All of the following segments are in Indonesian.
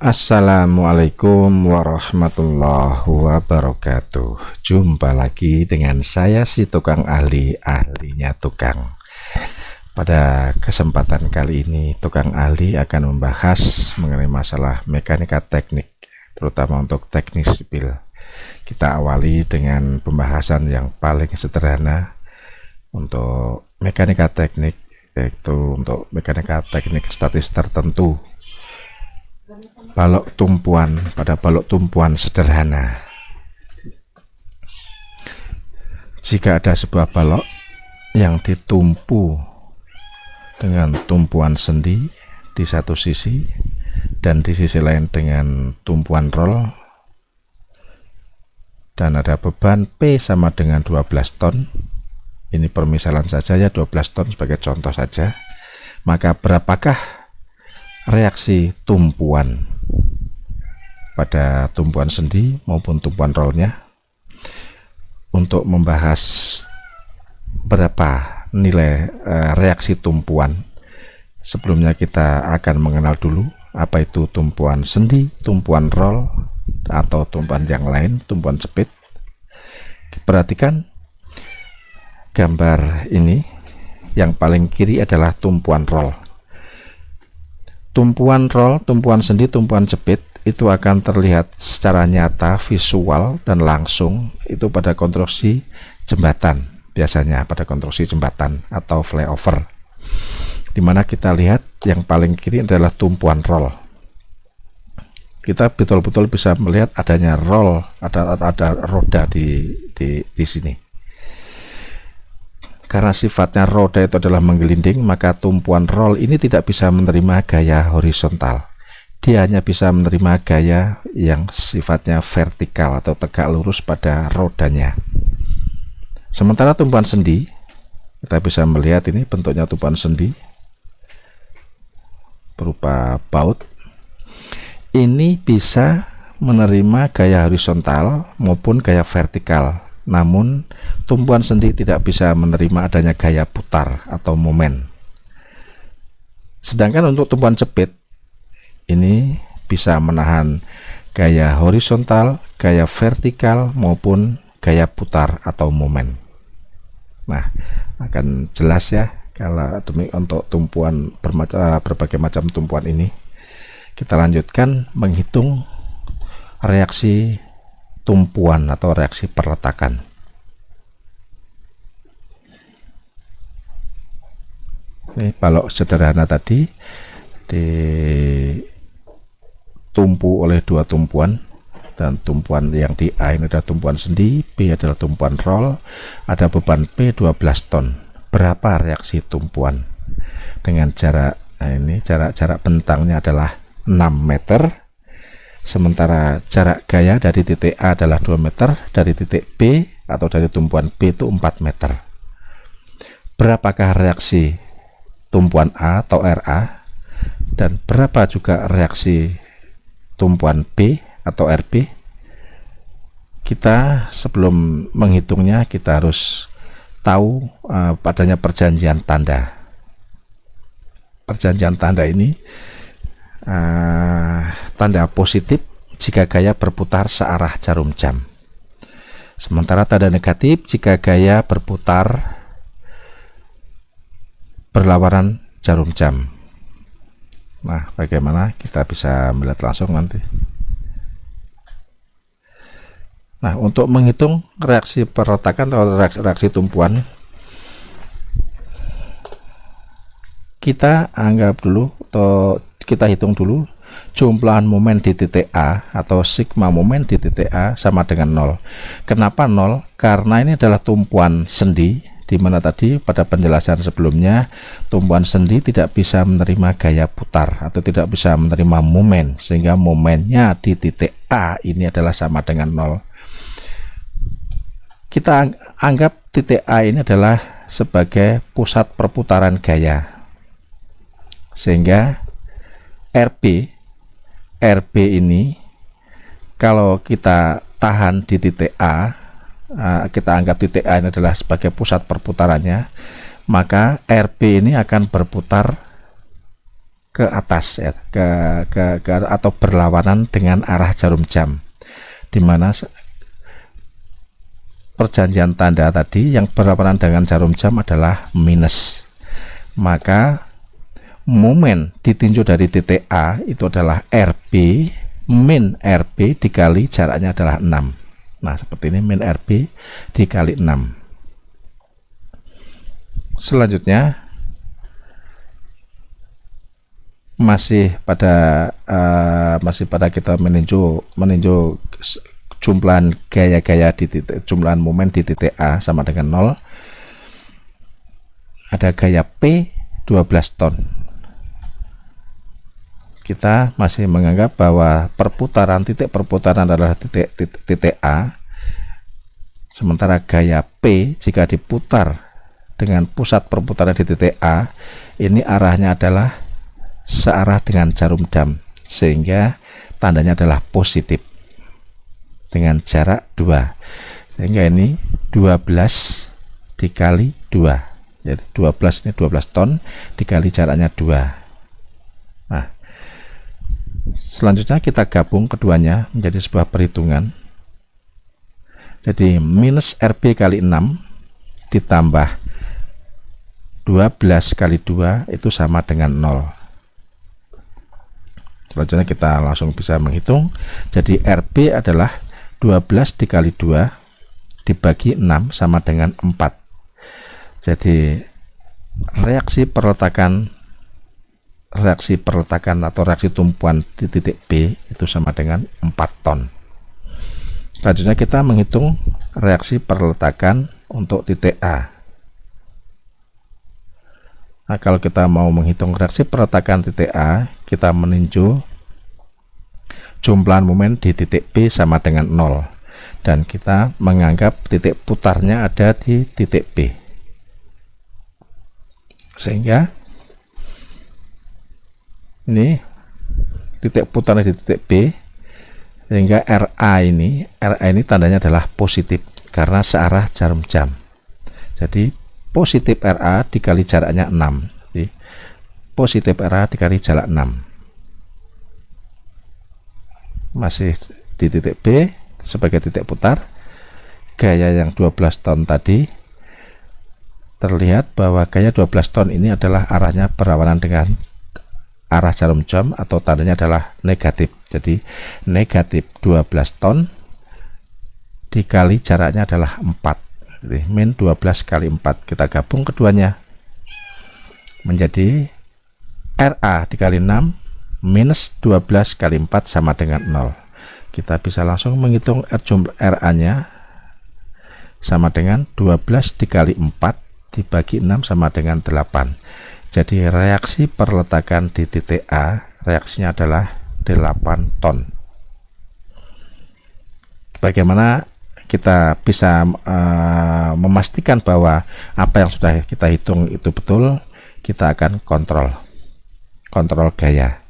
Assalamualaikum warahmatullahi wabarakatuh. Jumpa lagi dengan saya si tukang ahlinya tukang. Pada kesempatan kali ini tukang ahli akan membahas mengenai masalah mekanika teknik, terutama untuk teknik sipil. Kita awali dengan pembahasan yang paling sederhana untuk mekanika teknik, yaitu untuk mekanika teknik statis tertentu. Balok tumpuan, pada balok tumpuan sederhana, jika ada sebuah balok yang ditumpu dengan tumpuan sendi di satu sisi dan di sisi lain dengan tumpuan roll, dan ada beban P sama dengan 12 ton, ini permisalan saja ya, 12 ton sebagai contoh saja, maka berapakah reaksi tumpuan pada tumpuan sendi maupun tumpuan rollnya? Untuk membahas berapa nilai reaksi tumpuan, sebelumnya kita akan mengenal dulu apa itu tumpuan sendi, tumpuan roll, atau tumpuan yang lain, tumpuan jepit. Perhatikan gambar ini, yang paling kiri adalah tumpuan roll. Tumpuan roll, tumpuan sendi, tumpuan jepit itu akan terlihat secara nyata, visual dan langsung itu pada konstruksi jembatan, biasanya pada konstruksi jembatan atau flyover, dimana kita lihat yang paling kiri adalah tumpuan roll. Kita betul-betul bisa melihat adanya roll, ada roda di sini. Karena sifatnya roda itu adalah menggelinding, maka tumpuan roll ini tidak bisa menerima gaya horizontal. Dia hanya bisa menerima gaya yang sifatnya vertikal atau tegak lurus pada rodanya. Sementara tumpuan sendi, kita bisa melihat ini bentuknya tumpuan sendi berupa baut. Ini bisa menerima gaya horizontal maupun gaya vertikal. Namun tumpuan sendi tidak bisa menerima adanya gaya putar atau momen. Sedangkan untuk tumpuan jepit ini bisa menahan gaya horizontal, gaya vertikal maupun gaya putar atau momen. Nah, akan jelas ya kalau demi untuk tumpuan berbagai macam tumpuan ini. Kita lanjutkan menghitung reaksi tumpuan atau reaksi perletakan. Ini balok sederhana tadi ditumpu oleh dua tumpuan, dan tumpuan yang di A ini adalah tumpuan sendi, B adalah tumpuan roll, ada beban P 12 ton. Berapa reaksi tumpuan? Dengan jarak, ini jarak bentangnya adalah 6 meter. Sementara jarak gaya dari titik A adalah 2 meter, dari titik B atau dari tumpuan B itu 4 meter. Berapakah reaksi tumpuan A atau RA, dan berapa juga reaksi tumpuan B atau RB? Kita sebelum menghitungnya kita harus tahu padanya perjanjian tanda. Perjanjian tanda ini tanda positif jika gaya berputar searah jarum jam, sementara tanda negatif jika gaya berputar berlawanan jarum jam. Nah, bagaimana kita bisa melihat langsung nanti. Nah, untuk menghitung reaksi perletakan atau reaksi tumpuan, kita anggap dulu atau kita hitung dulu jumlahan momen di titik A atau sigma momen di titik A sama dengan 0. Kenapa 0? Karena ini adalah tumpuan sendi, di mana tadi pada penjelasan sebelumnya tumpuan sendi tidak bisa menerima gaya putar atau tidak bisa menerima momen, sehingga momennya di titik A ini adalah sama dengan 0. Kita anggap titik A ini adalah sebagai pusat perputaran gaya, sehingga RB ini kalau kita tahan di titik A, kita anggap titik A ini adalah sebagai pusat perputarannya, maka RB ini akan berputar ke atas ya, atau berlawanan dengan arah jarum jam, di mana perjanjian tanda tadi yang berlawanan dengan jarum jam adalah minus. Maka momen ditinjau dari titik A itu adalah RB min RB dikali jaraknya adalah 6. Nah, seperti ini, min RB dikali 6. Selanjutnya masih pada kita meninjau jumlahan gaya-gaya di titik, jumlahan momen di titik A sama dengan 0. Ada gaya P 12 ton. Kita masih menganggap bahwa titik perputaran adalah titik A, sementara gaya P jika diputar dengan pusat perputaran di titik A, ini arahnya adalah searah dengan jarum jam, sehingga tandanya adalah positif dengan jarak 2, sehingga ini 12 dikali 2, jadi 12 ini 12 ton dikali jaraknya 2. Nah, selanjutnya kita gabung keduanya menjadi sebuah perhitungan. Jadi minus RB kali 6 ditambah 12 kali 2 itu sama dengan 0. Selanjutnya kita langsung bisa menghitung. Jadi RB adalah 12 dikali 2 dibagi 6 sama dengan 4. Jadi reaksi perletakan atau reaksi tumpuan di titik B itu sama dengan 4 ton. Selanjutnya kita menghitung reaksi perletakan untuk titik A. Nah, kalau kita mau menghitung reaksi perletakan titik A, kita meninjau jumlahan momen di titik B sama dengan 0, dan kita menganggap titik putarnya ada di titik B, sehingga ini titik putarnya di titik B, sehingga RA ini tandanya adalah positif karena searah jarum jam. Jadi positif RA dikali jaraknya 6. Jadi, positif RA dikali jarak 6. Masih di titik B sebagai titik putar. Gaya yang 12 ton tadi, terlihat bahwa gaya 12 ton ini adalah arahnya berlawanan dengan arah jarum jam atau tandanya adalah negatif. Jadi negatif 12 ton dikali jaraknya adalah 4. Jadi min 12 kali 4. Kita gabung keduanya menjadi RA dikali 6 minus 12 kali 4 sama dengan 0. Kita bisa langsung menghitung RA nya sama dengan 12 dikali 4 dibagi 6 sama dengan 8. Jadi reaksi perletakan di titik A, reaksinya adalah 8 ton. Bagaimana kita bisa memastikan bahwa apa yang sudah kita hitung itu betul? Kita akan kontrol gaya.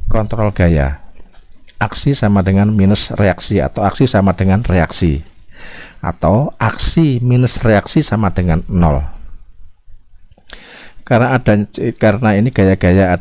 Kontrol gaya. Aksi sama dengan minus reaksi, atau aksi sama dengan reaksi, atau aksi minus reaksi sama dengan 0. Karena ini gaya-gaya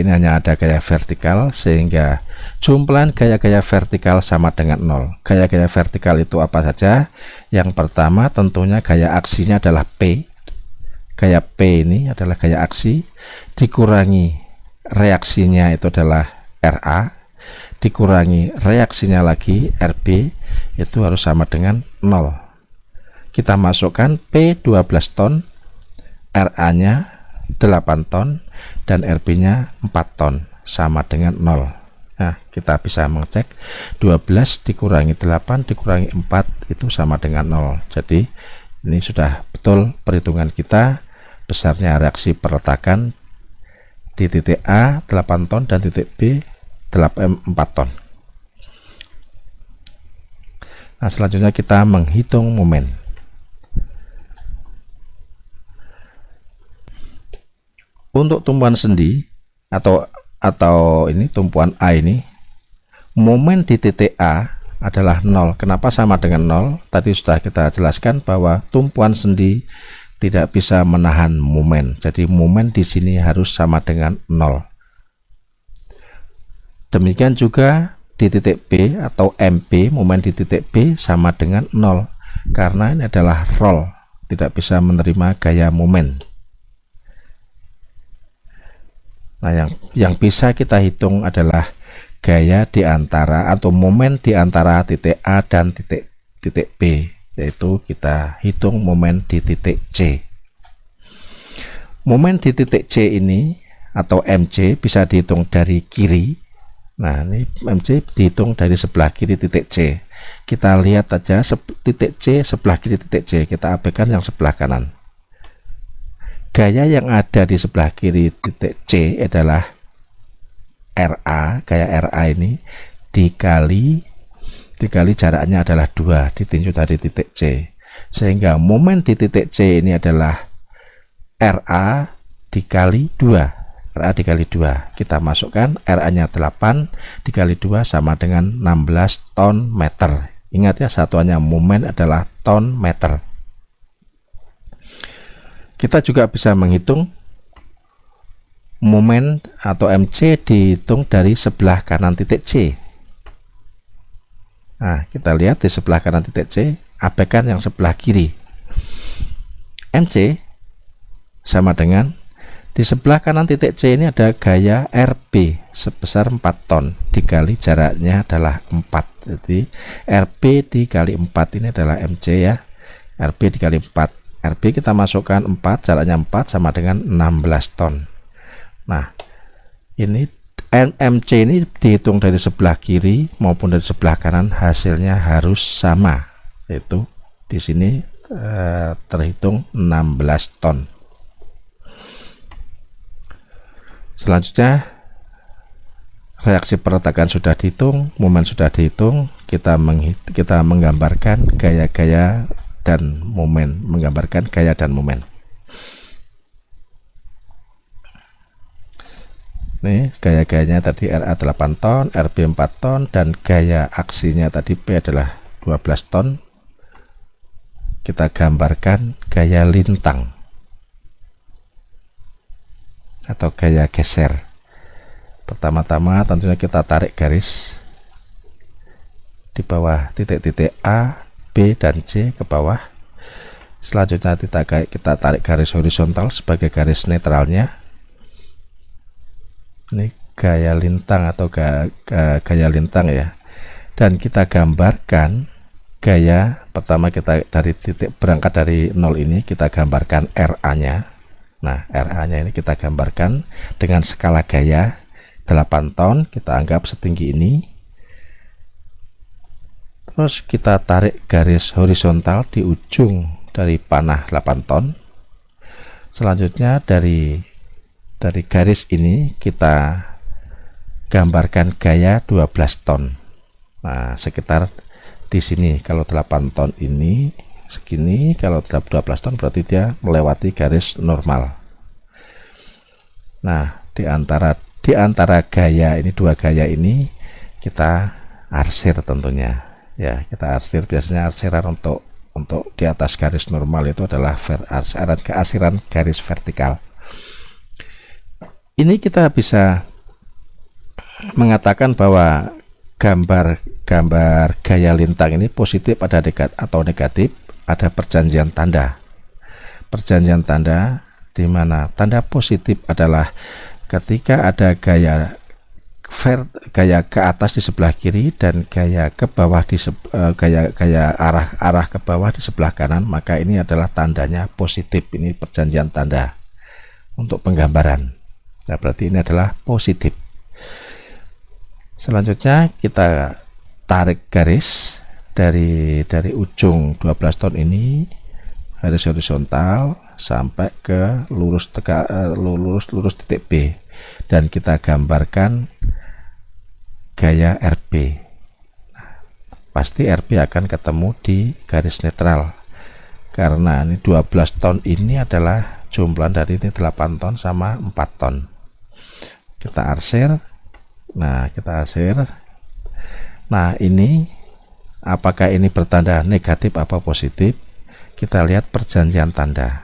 ini hanya ada gaya vertikal, sehingga jumlahan gaya-gaya vertikal sama dengan 0. Gaya-gaya vertikal itu apa saja? Yang pertama tentunya gaya aksinya adalah P. Gaya P ini adalah gaya aksi dikurangi reaksinya itu adalah RA, dikurangi reaksinya lagi RB, itu harus sama dengan 0. Kita masukkan P 12 ton, RA nya 8 ton, dan RB nya 4 ton, sama dengan 0. Nah, kita bisa mengecek 12 dikurangi 8 dikurangi 4 itu sama dengan 0. Jadi ini sudah betul perhitungan kita, besarnya reaksi perletakan di titik A 8 ton dan titik B 4 ton. Nah, selanjutnya kita menghitung momen. Untuk tumpuan sendi atau ini tumpuan A ini, momen di titik A adalah 0. Kenapa sama dengan 0? Tadi sudah kita jelaskan bahwa tumpuan sendi tidak bisa menahan momen. Jadi momen di sini harus sama dengan 0. Demikian juga di titik B atau MP, momen di titik B sama dengan 0 karena ini adalah roll, tidak bisa menerima gaya momen. Nah, yang bisa kita hitung adalah gaya di antara atau momen di antara titik A dan titik B, yaitu kita hitung momen di titik C. Momen di titik C ini atau MC bisa dihitung dari kiri. Nah, ini MC dihitung dari sebelah kiri titik C. Kita lihat aja titik C sebelah kiri titik C, kita abaikan yang sebelah kanan. Gaya yang ada di sebelah kiri titik C adalah RA, gaya RA ini dikali jaraknya adalah 2 ditinjau dari titik C, sehingga momen di titik C ini adalah RA dikali 2. RA dikali 2, kita masukkan RA nya 8 dikali 2 sama dengan 16 ton meter. Ingat ya, satuannya momen adalah ton meter. Kita juga bisa menghitung momen atau MC dihitung dari sebelah kanan titik C. Nah, kita lihat di sebelah kanan titik C, abaikan yang sebelah kiri. MC sama dengan di sebelah kanan titik C ini ada gaya RB sebesar 4 ton dikali jaraknya adalah 4. Jadi RB dikali 4 ini adalah MC ya. RB dikali 4. RB kita masukkan 4, jaraknya 4 sama dengan 16 ton. Nah, ini MC ini dihitung dari sebelah kiri maupun dari sebelah kanan, hasilnya harus sama, yaitu di sini terhitung 16 ton. Selanjutnya, reaksi perletakan sudah dihitung, momen sudah dihitung, kita menggambarkan gaya-gaya dan momen, menggambarkan gaya dan momen. Nih, gaya-gayanya tadi RA 8 ton, RB 4 ton, dan gaya aksinya tadi P adalah 12 ton. Kita gambarkan gaya lintang atau gaya geser. Pertama-tama tentunya kita tarik garis di bawah titik-titik A, B, dan C ke bawah. Selanjutnya kita tarik garis horizontal sebagai garis netralnya. Ini gaya lintang atau gaya lintang ya. Dan kita gambarkan gaya pertama, kita dari titik berangkat dari 0 ini kita gambarkan RA nya. Nah, RA nya ini kita gambarkan dengan skala gaya 8 ton, kita anggap setinggi ini. Terus kita tarik garis horizontal di ujung dari panah 8 ton. Selanjutnya dari garis ini kita gambarkan gaya 12 ton. Nah, sekitar di sini. Kalau 8 ton ini segini, kalau 12 ton berarti dia melewati garis normal. Nah, di antara gaya ini, dua gaya ini kita arsir tentunya. Ya, kita arsir, biasanya arsiran untuk di atas garis normal itu adalah arsiran garis vertikal. Ini kita bisa mengatakan bahwa gambar gaya lintang ini positif atau negatif, ada perjanjian tanda. Perjanjian tanda di mana tanda positif adalah ketika ada gaya ke atas di sebelah kiri dan gaya ke bawah gaya arah ke bawah di sebelah kanan, maka ini adalah tandanya positif. Ini perjanjian tanda untuk penggambaran. Nah, berarti ini adalah positif. Selanjutnya kita tarik garis dari ujung 12 ton ini, garis horizontal sampai ke lurus titik B, dan kita gambarkan gaya RB. Pasti RB akan ketemu di garis netral karena ini 12 ton ini adalah jumlah dari ini 8 ton sama 4 ton. Kita arsir. Nah, ini apakah ini bertanda negatif apa positif? Kita lihat perjanjian tanda.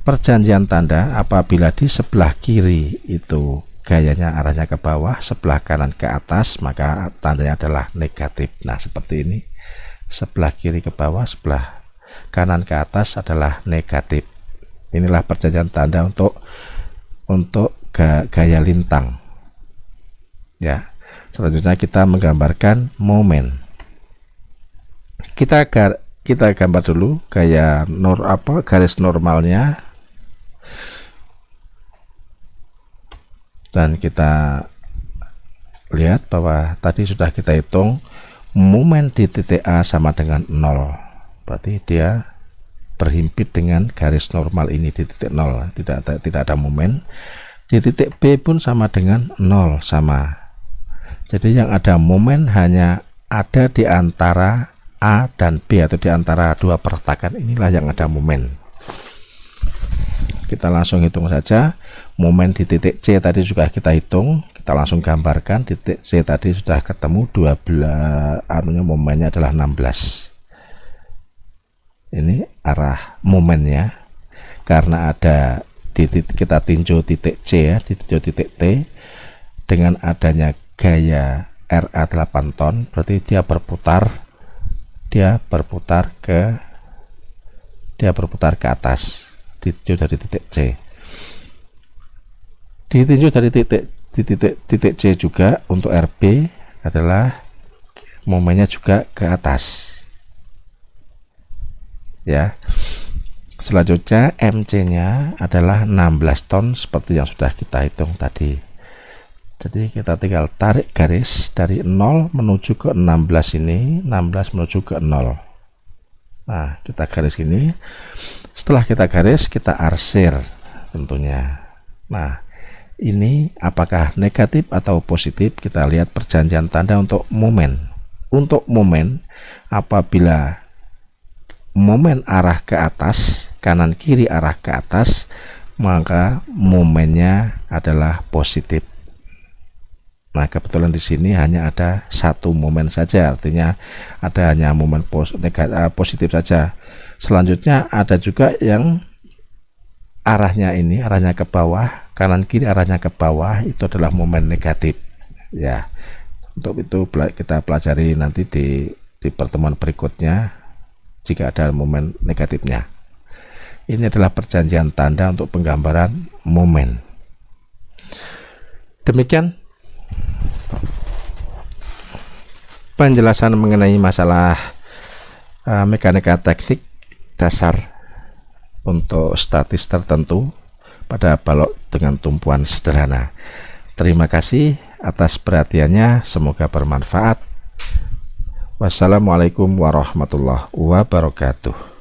perjanjian tanda apabila di sebelah kiri itu gayanya arahnya ke bawah, sebelah kanan ke atas, maka tandanya adalah negatif. Nah, seperti ini. Sebelah kiri ke bawah, sebelah kanan ke atas adalah negatif. Inilah perjanjian tanda untuk gaya lintang. Ya. Selanjutnya kita menggambarkan momen. Kita gambar dulu gaya garis normalnya. Dan kita lihat bahwa tadi sudah kita hitung momen di titik A sama dengan 0. Berarti dia berhimpit dengan garis normal ini di titik 0. Tidak ada momen. Di titik B pun sama dengan 0, sama. Jadi yang ada momen hanya ada di antara A dan B, atau di antara dua pertakan. Inilah yang ada momen. Kita langsung hitung saja. Momen di titik C tadi juga kita hitung, kita langsung gambarkan. Titik C tadi sudah ketemu 12, momennya adalah 16. Ini arah momennya, karena ada kita tinjau titik C ya, ditinjau titik T dengan adanya gaya RA 8 ton, berarti dia berputar ke atas, ditinjau dari titik C. Ditinjau dari titik C juga untuk RB adalah momennya juga ke atas. Ya. Selanjutnya MC-nya adalah 16 ton seperti yang sudah kita hitung tadi. Jadi kita tinggal tarik garis dari 0 menuju ke 16 ini, 16 menuju ke 0. Nah, kita garis ini. Setelah kita garis, kita arsir tentunya. Nah, ini apakah negatif atau positif? Kita lihat perjanjian tanda untuk momen. Untuk momen, apabila momen arah ke atas, kanan kiri arah ke atas, maka momennya adalah positif. Nah, kebetulan di sini hanya ada satu momen saja, artinya ada hanya momen positif saja. Selanjutnya ada juga yang arahnya ke bawah, kanan kiri arahnya ke bawah, itu adalah momen negatif. Ya, untuk itu kita pelajari nanti di pertemuan berikutnya jika ada momen negatifnya. Ini adalah perjanjian tanda untuk penggambaran momen. Demikian penjelasan mengenai masalah mekanika teknik dasar untuk statis tertentu pada balok dengan tumpuan sederhana. Terima kasih atas perhatiannya, semoga bermanfaat. Wassalamualaikum warahmatullahi wabarakatuh.